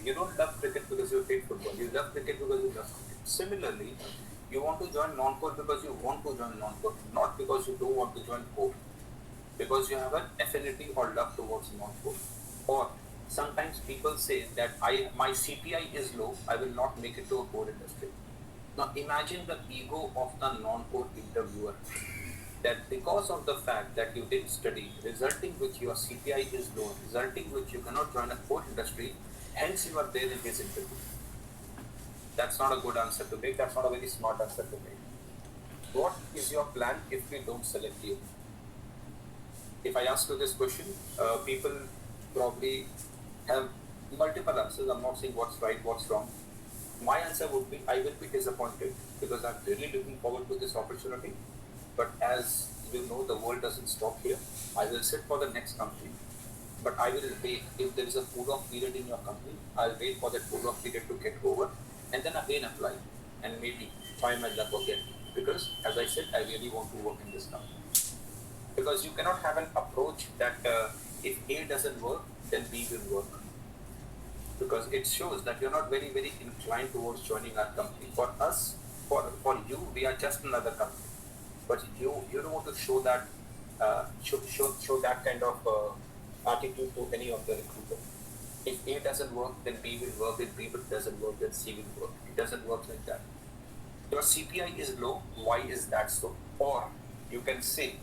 You don't love cricket because you hate football. You love cricket because you love cricket. Similarly, you want to join non-core because you want to join non-core, not because you don't want to join core, because you have an affinity or love towards non-core. Or sometimes people say that my CPI is low, I will not make it to a core industry. Now imagine the ego of the non-core interviewer, that because of the fact that you didn't study, resulting which your CPI is low, resulting which you cannot join a core industry, hence you are there in his interview. That's not a good answer to make. That's not a very smart answer to make. What is your plan if we don't select you? If I ask you this question, people probably have multiple answers. I'm not saying what's right, what's wrong. My answer would be I will be disappointed because I'm really looking forward to this opportunity. But as you know, the world doesn't stop here. I will sit for the next company, but I will wait. If there is a cool-off period in your company, I'll wait for that cool-off period to get over and then again apply and maybe try my luck again. Because as I said, I really want to work in this company. Because you cannot have an approach that if A doesn't work, then B will work. Because it shows that you're not very, very inclined towards joining our company. For us, for you, we are just another company. But you don't want to show that show that kind of attitude to any of the recruiter. If A doesn't work, then B will work. If B doesn't work, then C will work. It doesn't work like that. Your CPI is low. Why is that so? Or you can say,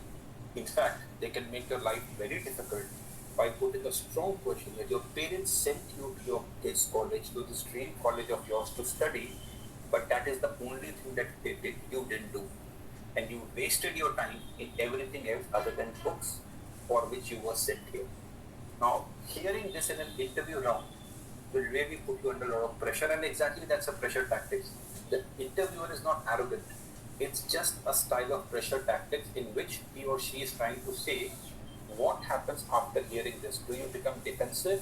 in fact, they can make your life very difficult by putting a strong question that your parents sent you to your kids' college, to this dream college of yours to study, but that is the only thing that they did, you didn't do. And you wasted your time in everything else other than books for which you were sent here. Now, hearing this in an interview round will really put you under a lot of pressure, and exactly that's a pressure tactics. The interviewer is not arrogant. It's just a style of pressure tactics in which he or she is trying to say, what happens after hearing this? Do you become defensive?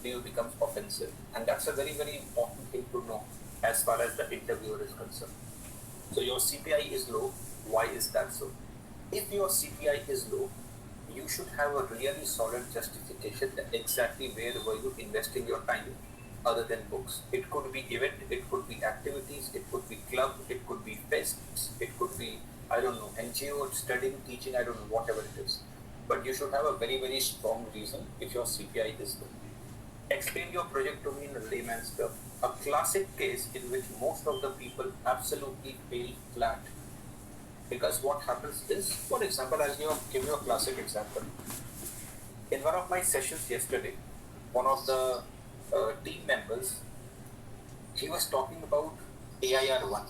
Do you become offensive? And that's a very, very important thing to know as far as the interviewer is concerned. So your CPI is low. Why is that so? If your CPI is low, you should have a really solid justification that exactly where were you investing your time other than books. It could be event, it could be activities, it could be club, it could be fests, it could be, I don't know, NGO, studying, teaching, I don't know, whatever it is. But you should have a very, very strong reason if your CPI is low. Explain your project to me in a layman's term. A classic case in which most of the people absolutely fail flat. Because what happens is, for example, I'll give you a classic example. In one of my sessions yesterday, one of the team members, he was talking about AIR1.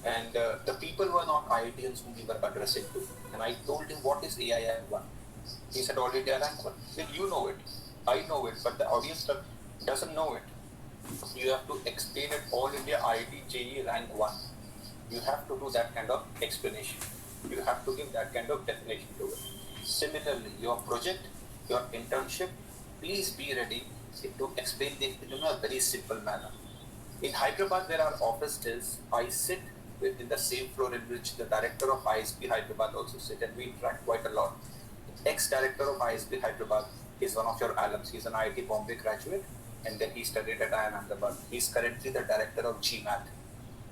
And the people were not IITians whom we were addressing to. And I told him, what is AIR1? He said, All India Rank 1. Then you know it, I know it, but the audience doesn't know it. You have to explain it, All India IIT JEE Rank 1. You have to do that kind of explanation. You have to give that kind of definition to it. Similarly, your project, your internship, please be ready to explain it in a very simple manner. In Hyderabad, where our office is, I sit in the same floor in which the director of ISB Hyderabad also sits, and we interact quite a lot. The ex-director of ISB Hyderabad is one of your alums. He's an IIT Bombay graduate, and then he studied at IIM Ahmedabad. He's currently the director of GMAT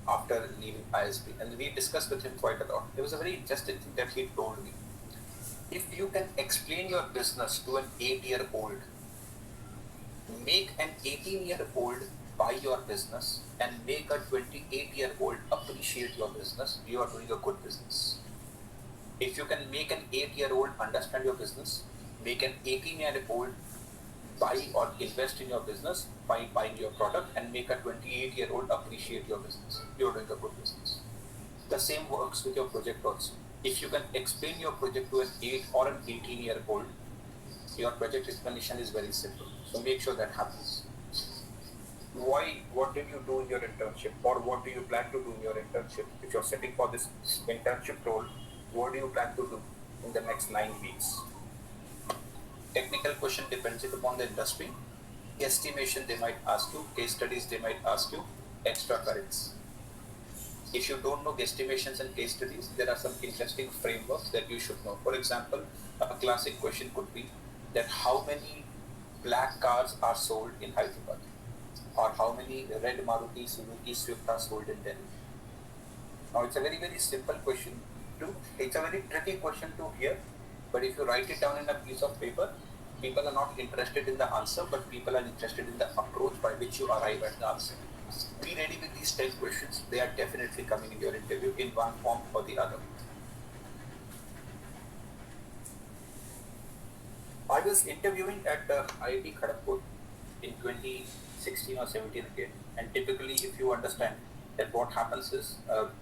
after leaving ISB, and we discussed with him quite a lot. There was a very interesting thing that he told me. If you can explain your business to an 8-year-old, make an 18-year-old buy your business and make a 28-year-old appreciate your business, you are doing a good business. If you can make an 8-year-old understand your business, make an 18-year-old buy or invest in your business by buying your product, and make a 28-year-old appreciate your business, you're doing a good business. The same works with your project also. If you can explain your project to an 8 or an 18-year-old, your project explanation is very simple. So make sure that happens. Why? What did you do in your internship, or what do you plan to do in your internship? If you're sitting for this internship role, what do you plan to do in the next 9 weeks? Technical question depending upon the industry. Estimation they might ask you, case studies they might ask you, extra credits. If you don't know guesstimations and case studies, there are some interesting frameworks that you should know. For example, a classic question could be that how many black cars are sold in Hyderabad, or how many red Maruti Suzuki Swift are sold in Delhi. Now it's a very very simple question it's a very tricky question to hear, but if you write it down in a piece of paper, people are not interested in the answer, but people are interested in the approach by which you arrive at the answer. Be ready with these 10 questions. They are definitely coming in your interview in one form or the other. I was interviewing at IIT Kharagpur in 2016 or 17 again, and typically if you understand that what happens is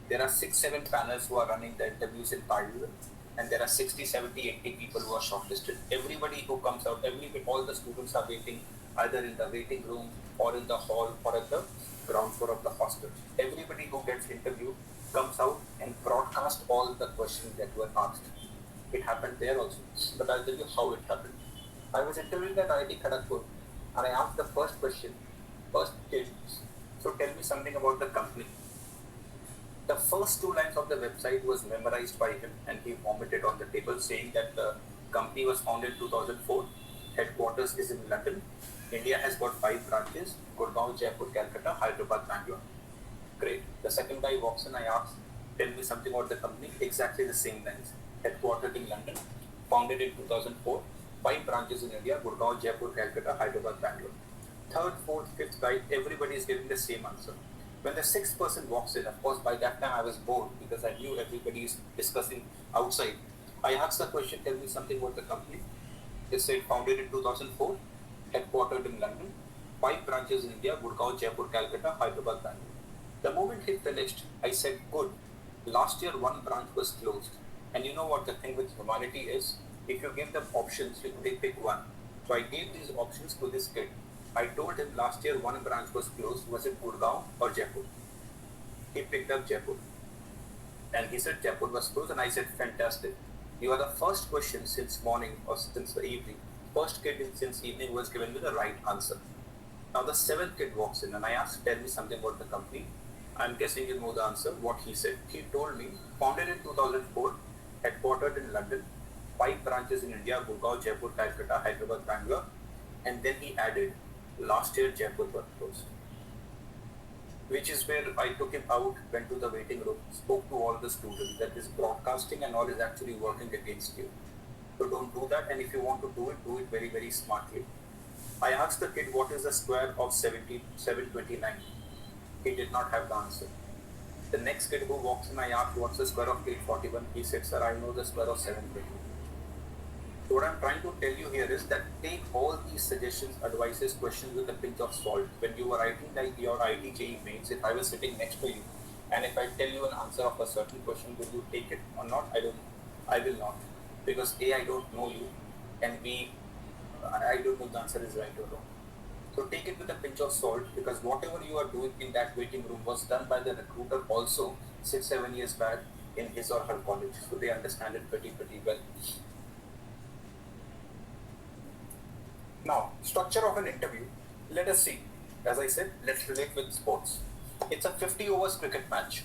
there are 6-7 panels who are running the interviews in parallel, and there are 60, 70, 80 people who are shortlisted. Everybody who comes out, all the students are waiting either in the waiting room or in the hall or at the ground floor of the hostel. Everybody who gets interviewed comes out and broadcast all the questions that were asked. It happened there also, but I'll tell you how it happened. I was interviewing at IIT Kharagpur, and I asked the first question, so tell me something about the company. The first 2 lines of the website was memorized by him, and he vomited on the table saying that the company was founded in 2004, headquarters is in London, India has got 5 branches, Gurgaon, Jaipur, Calcutta, Hyderabad, Bangalore. Great. The second guy walks in, I asked, tell me something about the company, exactly the same lines. Headquartered in London, founded in 2004, 5 branches in India, Gurgaon, Jaipur, Calcutta, Hyderabad, Bangalore. Third, fourth, fifth guy, everybody is giving the same answer. When the 6th person walks in, of course, by that time I was bored because I knew everybody is discussing outside. I asked the question, tell me something about the company. They said, founded in 2004, headquartered in London, 5 branches in India, Gurgaon, Jaipur, Calcutta, Hyderabad, Bangalore. The moment he finished, I said, good. Last year, 1 branch was closed. And you know what the thing with humanity is? If you give them options, they pick one. So I gave these options to this kid. I told him last year 1 branch was closed. Was it Gurgaon or Jaipur? He picked up Jaipur. And he said Jaipur was closed, and I said, fantastic. You are the first question since morning or since the evening. First kid since evening was given me the right answer. Now the 7th kid walks in, and I asked, tell me something about the company. I'm guessing you know the answer. What he said. He told me, founded in 2004, headquartered in London, 5 branches in India, Gurgaon, Jaipur, Calcutta, Hyderabad, Bangalore. And then he added, last year Jaipur was closed. Which is where I took him out, went to the waiting room, spoke to all the students that this broadcasting and all is actually working against you. So don't do that, and if you want to do it very, very smartly. I asked the kid what is the square of 729. He did not have the answer. The next kid who walks in, I asked what's the square of 841. He said, sir, I know the square of 720. So what I'm trying to tell you here is that take all these suggestions, advices, questions with a pinch of salt. When you were writing like your IIT JEE mains, if I was sitting next to you, and if I tell you an answer of a certain question, will you take it or not? I don't know. I will not. Because A, I don't know you, and B, I don't know the answer is right or wrong. So take it with a pinch of salt, because whatever you are doing in that waiting room was done by the recruiter also 6-7 years back in his or her college. So they understand it pretty well. Now, structure of an interview. Let us see. As I said, let's relate with sports. It's a 50 overs cricket match,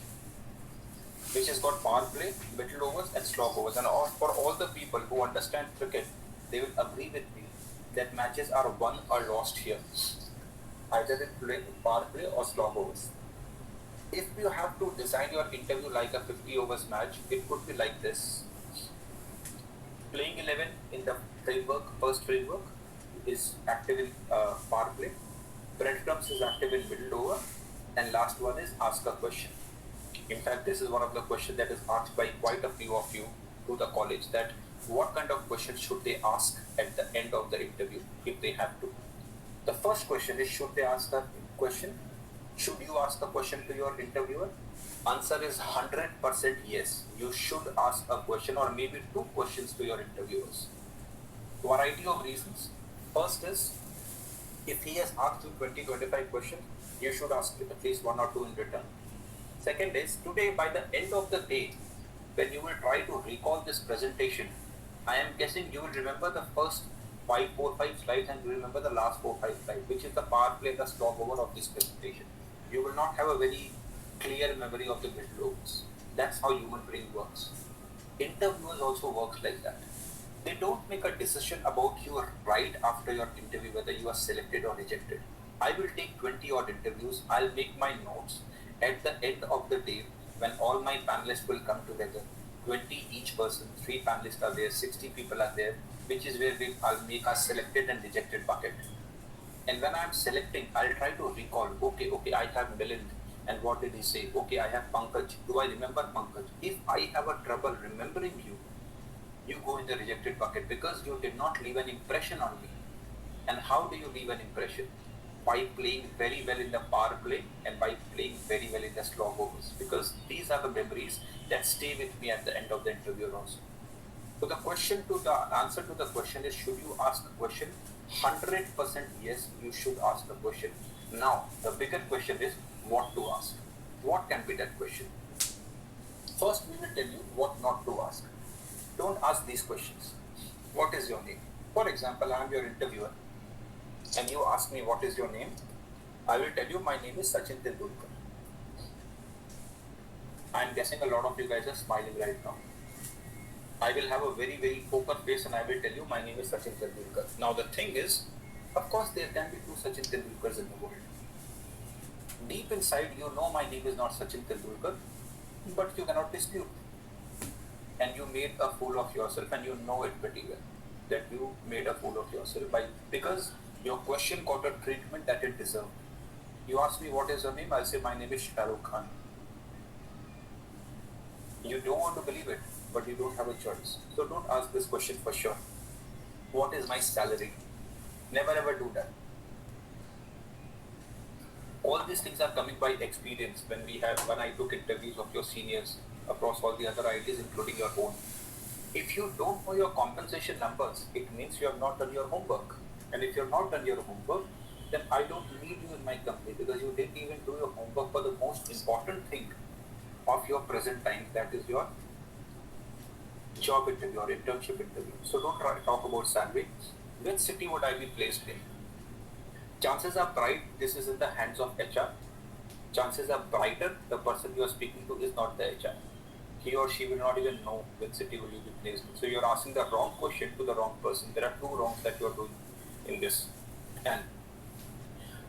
which has got power play, middle overs and slog overs. And for all the people who understand cricket, they will agree with me that matches are won or lost here, either in power play or slog overs. If you have to design your interview like a 50 overs match, it could be like this. Playing 11 in the first framework is active in power play, breadcrumbs is active in middle over, and last one is ask a question. In fact, this is one of the questions that is asked by quite a few of you to the college, that what kind of questions should they ask at the end of the interview if they have to. The first question is, should they ask a question? Should you ask a question to your interviewer? Answer is 100% yes. You should ask a question or maybe 2 questions to your interviewers. Variety of reasons. First is, if he has asked you 20-25 questions, you should ask at least 1 or 2 in return. Second is, today by the end of the day, when you will try to recall this presentation, I am guessing you will remember the first 4 or 5 slides and you remember the last 4 or 5 slides, which is the power play, the slog over of this presentation. You will not have a very clear memory of the middle overs. That's how human brain works. Interviewers also works like that. They don't make a decision about you right after your interview whether you are selected or rejected. I will take 20 odd interviews, I'll make my notes. At the end of the day, when all my panelists will come together, 20 each person, 3 panelists are there, 60 people are there, which is where I'll make a selected and rejected bucket. And when I'm selecting, I'll try to recall, okay, I have Milind. And what did he say? Okay, I have Pankaj. Do I remember Pankaj? If I have a trouble remembering you, you go in the rejected bucket because you did not leave an impression on me. And how do you leave an impression? By playing very well in the power play and by playing very well in the slog overs, because these are the memories that stay with me at the end of the interview also. So the answer to the question is, should you ask a question? 100% yes, you should ask the question. Now, the bigger question is what to ask. What can be that question? First, we will tell you what not to ask. Don't ask these questions. What is your name? For example, I am your interviewer and you ask me what is your name. I will tell you my name is Sachin Tendulkar. I am guessing a lot of you guys are smiling right now. I will have a very, very poker face and I will tell you my name is Sachin Tendulkar. Now the thing is, of course there can be two Sachin Tendulkars in the world. Deep inside you know my name is not Sachin Tendulkar, but you cannot dispute. And you made a fool of yourself and you know it pretty well that you made a fool of yourself because your question got a treatment that it deserved. You ask me what is your name, I'll say my name is Shah Rukh Khan. You don't want to believe it, but you don't have a choice. So don't ask this question for sure. What is my salary? Never ever do that. All these things are coming by experience when I took interviews of your seniors across all the other IITs, including your own. If you don't know your compensation numbers, it means you have not done your homework. And if you have not done your homework, then I don't need you in my company because you didn't even do your homework for the most important thing of your present time, that is your job interview or internship interview. So don't try to talk about salary. Which city would I be placed in? Chances are bright this is in the hands of HR. Chances are brighter the person you are speaking to is not the HR. He or she will not even know which city will you be placed in. So you're asking the wrong question to the wrong person. There are two wrongs that you are doing in this. And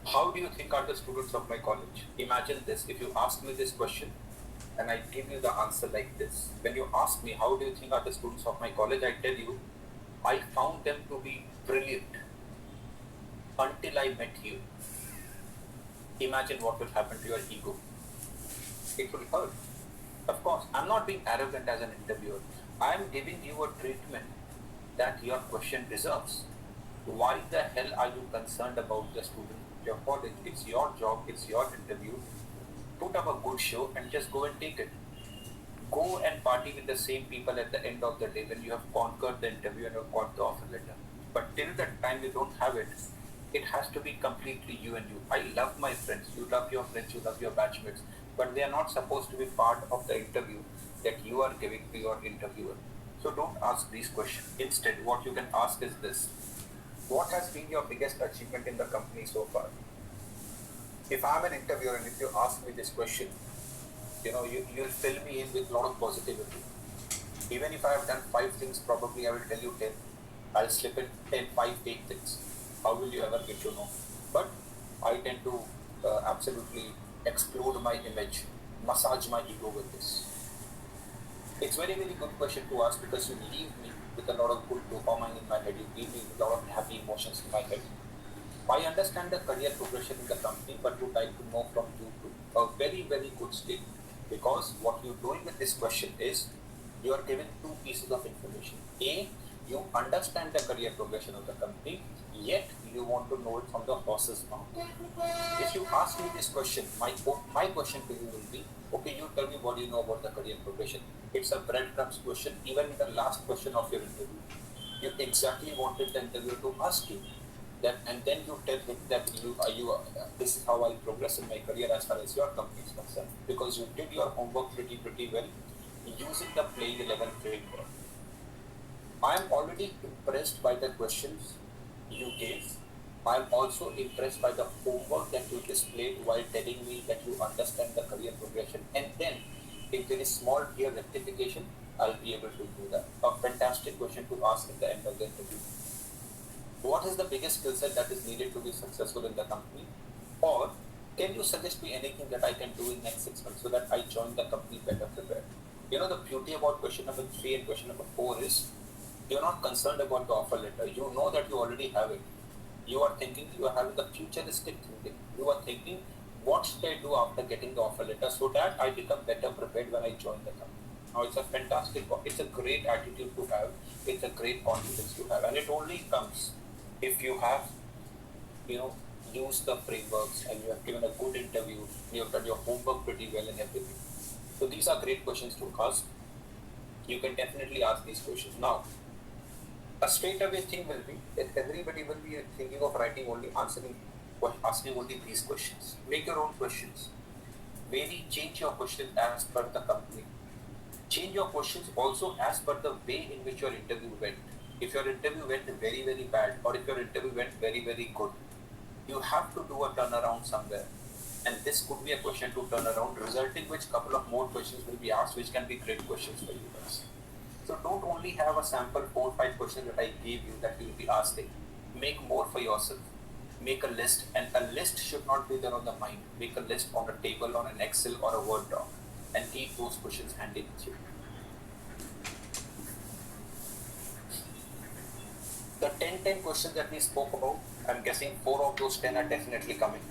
how do you think are the students of my college? Imagine this, if you ask me this question and I give you the answer like this. When you ask me how do you think are the students of my college, I tell you, I found them to be brilliant until I met you. Imagine what will happen to your ego. It will hurt. Of course, I'm not being arrogant as an interviewer. I am giving you a treatment that your question deserves. Why the hell are you concerned about the student of your college? It's your job, it's your interview. Put up a good show and just go and take it. Go and party with the same people at the end of the day when you have conquered the interview and have got the offer letter. But till that time you don't have it. It has to be completely you and you. I love my friends. You love your friends, you love your batchmates. But they are not supposed to be part of the interview that you are giving to your interviewer. So don't ask these questions. Instead, what you can ask is this. What has been your biggest achievement in the company so far? If I'm an interviewer and if you ask me this question, you'll fill me in with a lot of positivity. Even if I have done 5 things, probably I will tell you 10. I'll slip in 10, 5 fake things. How will you ever get to know? But I tend to absolutely explode my image, massage my ego with this. It's very, very good question to ask because you leave me with a lot of good dopamine in my head. You leave me with a lot of happy emotions in my head. I understand the career progression in the company, but would like to know from you too. A very, very good statement. Because what you're doing with this question is you are given 2 pieces of information. A, you understand the career progression of the company, yet you want to know it from the horse's mouth. If you ask me this question, my question to you will be, okay, you tell me what do you know about the career progression. It's a breadcrumbs question, even in the last question of your interview. You exactly wanted the interviewer to ask you that, and then you tell him that this is how I progress in my career as far as your company is concerned, because you did your homework pretty well using the playing 11 framework. I am already impressed by the questions you gave. I am also impressed by the homework that you displayed while telling me that you understand the career progression. And then, if there is small here rectification, I'll be able to do that. A fantastic question to ask at the end of the interview. What is the biggest skill set that is needed to be successful in the company? Or can you suggest me anything that I can do in next 6 months so that I join the company better prepared? The beauty about question number 3 and question number 4 is you're not concerned about the offer letter. You know that you already have it. You are thinking, you are having the futuristic thinking. You are thinking, what should I do after getting the offer letter so that I become better prepared when I join the company? Now, it's a fantastic, it's a great attitude to have. It's a great confidence to have. And it only comes if you have, used the frameworks and you have given a good interview, you have done your homework pretty well and everything. So these are great questions to ask. You can definitely ask these questions. Now, a straight away thing will be that everybody will be thinking of writing only asking only these questions. Make your own questions. Maybe change your questions as per the company. Change your questions also as per the way in which your interview went. If your interview went very, very bad, or if your interview went very, very good, you have to do a turnaround somewhere. And this could be a question to turn around, resulting which couple of more questions will be asked, which can be great questions for you guys. So don't only have a sample 4 or 5 questions that I gave you that you will be asking. Make more for yourself. Make a list, and a list should not be there on the mind. Make a list on a table, on an Excel or a Word doc, and keep those questions handy with you. The 10 questions that we spoke about, I'm guessing 4 of those 10 are definitely coming.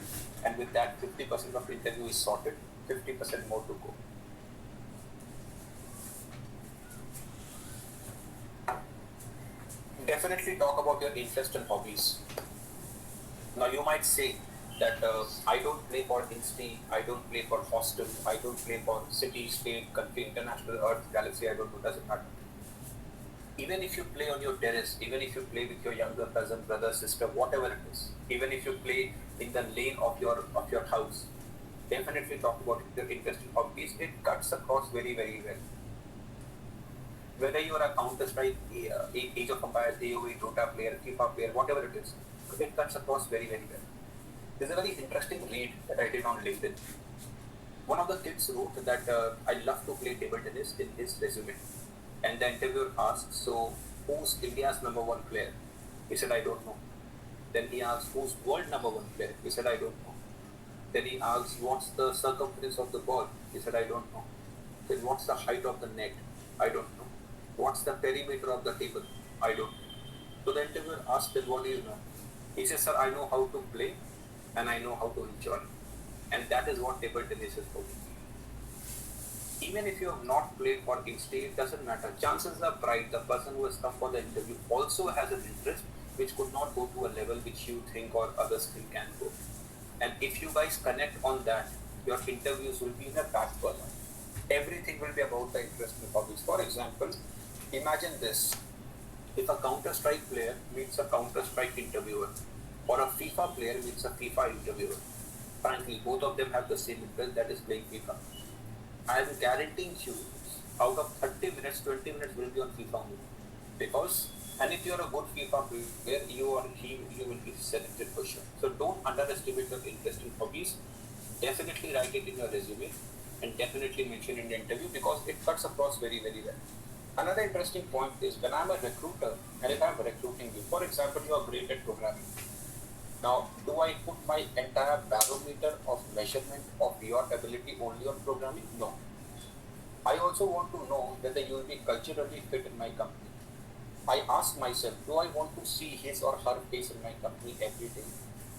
And with that, 50% of the interview is sorted, 50% more to go. Definitely talk about your interests and hobbies. Now you might say that I don't play for Insti, I don't play for hostel, I don't play for city, state, country, international, earth, galaxy, I don't know, doesn't matter. Even if you play on your terrace, even if you play with your younger cousin, brother, sister, whatever it is, even if you play in the lane of your house, definitely talk about your interest in hobbies. It cuts across very, very well. Whether you are a Counter-Strike, Age of Empires, AOE, Dota player, FIFA player, whatever it is, it cuts across very, very well. There's a very interesting read that I did on LinkedIn. One of the kids wrote that I love to play table tennis in his resume. And the interviewer asked, so who's India's number 1 player? He said, I don't know. Then he asked, who's world number 1 player? He said, I don't know. Then he asked, what's the circumference of the ball? He said, I don't know. Then what's the height of the net? I don't know. What's the perimeter of the table? I don't know. So the interviewer asked him, what do you know? He said, sir, I know how to play and I know how to enjoy. And that is what table tennis is for me. Even if you have not played for Insti, it doesn't matter. Chances are bright the person who has come for the interview also has an interest which could not go to a level which you think or others think can go. And if you guys connect on that, your interviews will be in a back burner. Everything will be about the interest in hobbies. For example, imagine this. If a Counter-Strike player meets a Counter-Strike interviewer, or a FIFA player meets a FIFA interviewer, frankly, both of them have the same interest, that is playing FIFA. I am guaranteeing you, out of 30 minutes, 20 minutes will be on FIFA only. Because, and if you are a good FIFA player, you or he will be selected for sure. So don't underestimate your interest in hobbies. Definitely write it in your resume and definitely mention in the interview because it cuts across very, very well. Another interesting point is when I'm a recruiter and if I'm recruiting you, for example, you are great at programming. Now, do I put my entire barometer of measurement of your ability only on programming? No. I also want to know whether you will be culturally fit in my company. I ask myself, do I want to see his or her face in my company every day?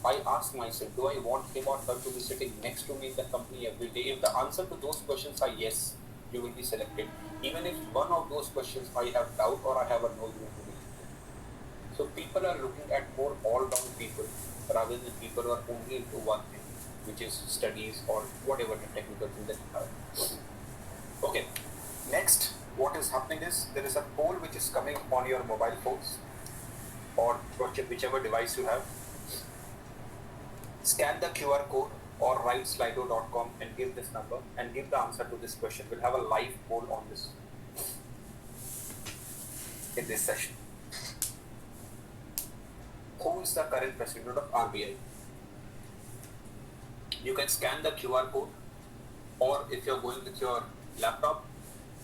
I ask myself, do I want him or her to be sitting next to me in the company every day? If the answer to those questions are yes, you will be selected. Even if one of those questions I have doubt or I have a no, you will be selected. So people are looking at more all-round people rather than people who are only into one thing, which is studies or whatever the technical thing that you have. Okay, next, what is happening is there is a poll which is coming on your mobile phones or whichever device you have. Scan the QR code or write slido.com and give this number and give the answer to this question. We'll have a live poll on this in this session. Who is the current president of RBI? You can scan the QR code, or if you're going with your laptop,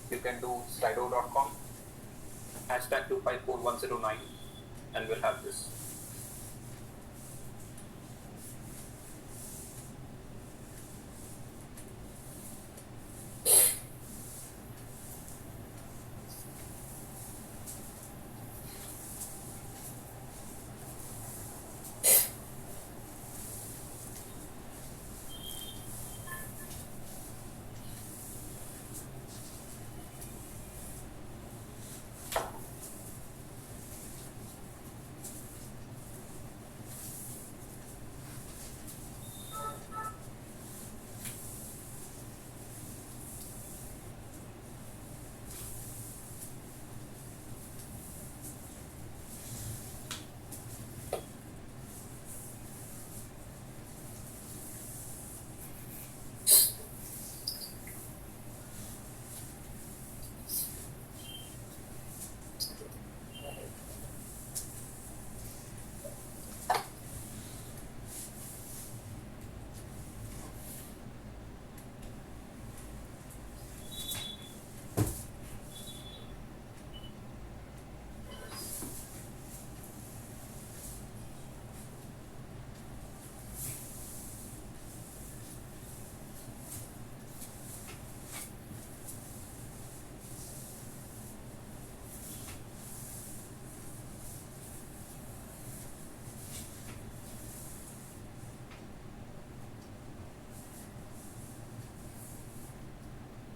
You can do slido.com, hashtag 254109, and we'll have this.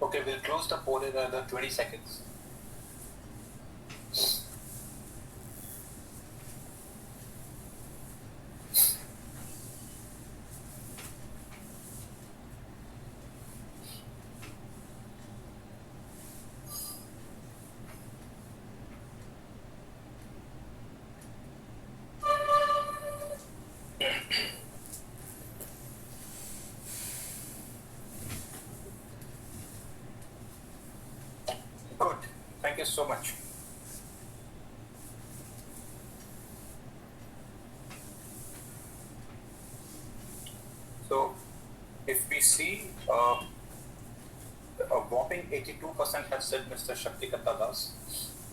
Okay, we'll close the poll in another 20 seconds. Good. Thank you so much. So, if we see a whopping 82% has said Mr. Shaktikanta Das,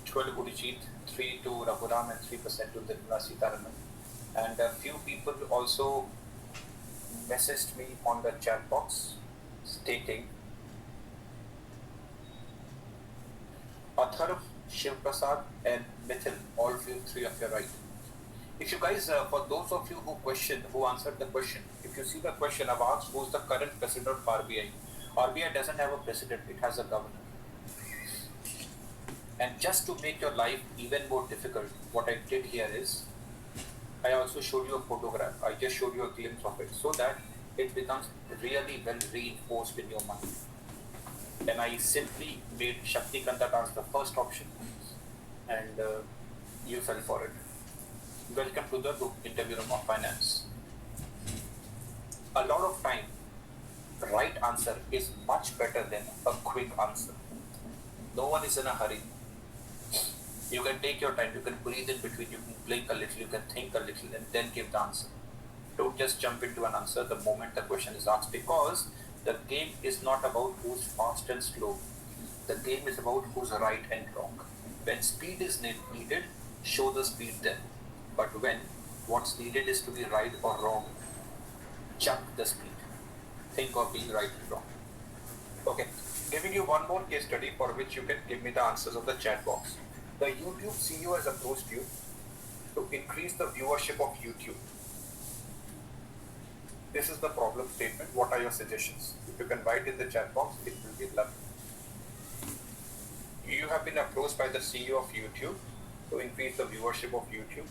12 Udijit, 3 to Raghuram, and 3% to Nirmala Sitharaman. And a few people also messaged me on the chat box stating Atharv, Shiv Prasad, and Mithil, all of you three of you are right. If you guys, for those of you who answered the question, if you see the question I've asked, who's the current president of RBI? RBI doesn't have a president, it has a governor. And just to make your life even more difficult, what I did here is, I also showed you a photograph. I just showed you a glimpse of it so that it becomes really well reinforced in your mind. Then I simply made Shaktikanta as the first option, and you fell for it. Welcome to the interview room of finance. A lot of time, the right answer is much better than a quick answer. No one is in a hurry. You can take your time, you can breathe in between, you can blink a little, you can think a little, and then give the answer. Don't just jump into an answer the moment the question is asked, because the game is not about who's fast and slow. The game is about who's right and wrong. When speed is needed, show the speed then. But when what's needed is to be right or wrong, chuck the speed. Think of being right and wrong. Okay, giving you one more case study for which you can give me the answers of the chat box. The YouTube CEO has approached you to increase the viewership of YouTube. This is the problem statement. What are your suggestions? If you can write in the chat box, it will be lovely. You have been approached by the CEO of YouTube to increase the viewership of YouTube.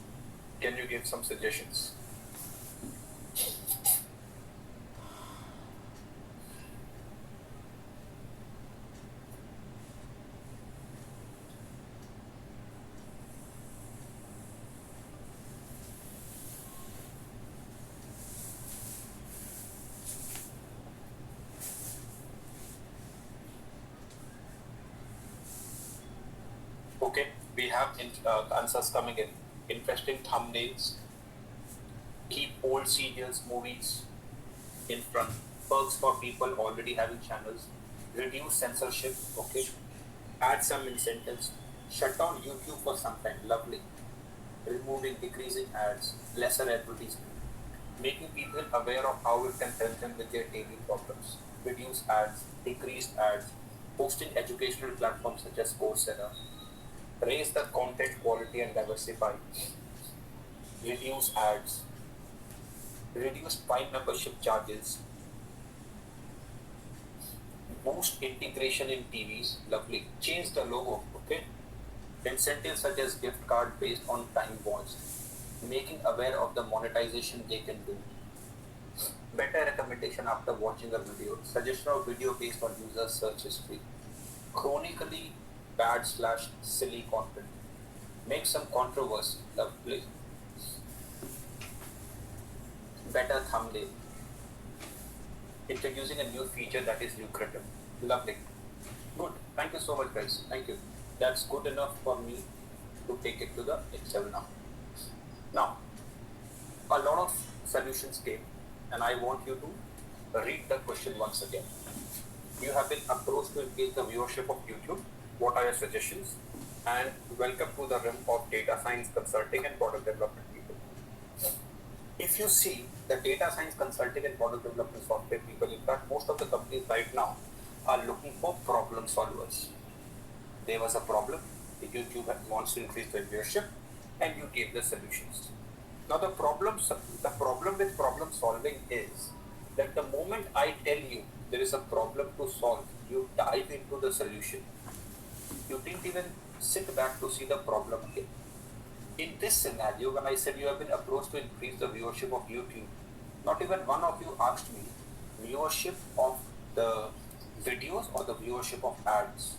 Can you give some suggestions? Okay, we have answers coming in. Interesting thumbnails. Keep old serials, movies in front. Perks for people already having channels. Reduce censorship. Okay. Add some incentives. Shut down YouTube for some time. Lovely. Removing, decreasing ads, lesser advertisement. Making people aware of how it can help them with their daily problems. Reduce ads, decrease ads, hosting educational platforms such as Coursera. Raise the content quality and diversify. Reduce ads. Reduce Prime membership charges. Boost integration in TVs. Lovely. Change the logo. Okay. Incentives such as gift card based on time watched. Making aware of the monetization they can do. Better recommendation after watching a video. Suggestion of video based on user search history. Chronically bad slash silly content. Make some controversy. Lovely. Better thumbnail. Introducing a new feature that is lucrative. Lovely. Good. Thank you so much, guys. Thank you. That's good enough for me to take it to the next level now. Now, a lot of solutions came, and I want you to read the question once again. You have been approached to increase the viewership of YouTube. What are your suggestions? And welcome to the realm of data science consulting and product development people. If you see the data science consulting and product development software people, in fact, most of the companies right now are looking for problem solvers. There was a problem, YouTube wants to increase the viewership, and you gave the solutions. Now the problem with problem solving is that the moment I tell you there is a problem to solve, you dive into the solution. You didn't even sit back to see the problem again. In this scenario, when I said you have been approached to increase the viewership of YouTube, not even one of you asked me viewership of the videos or the viewership of ads.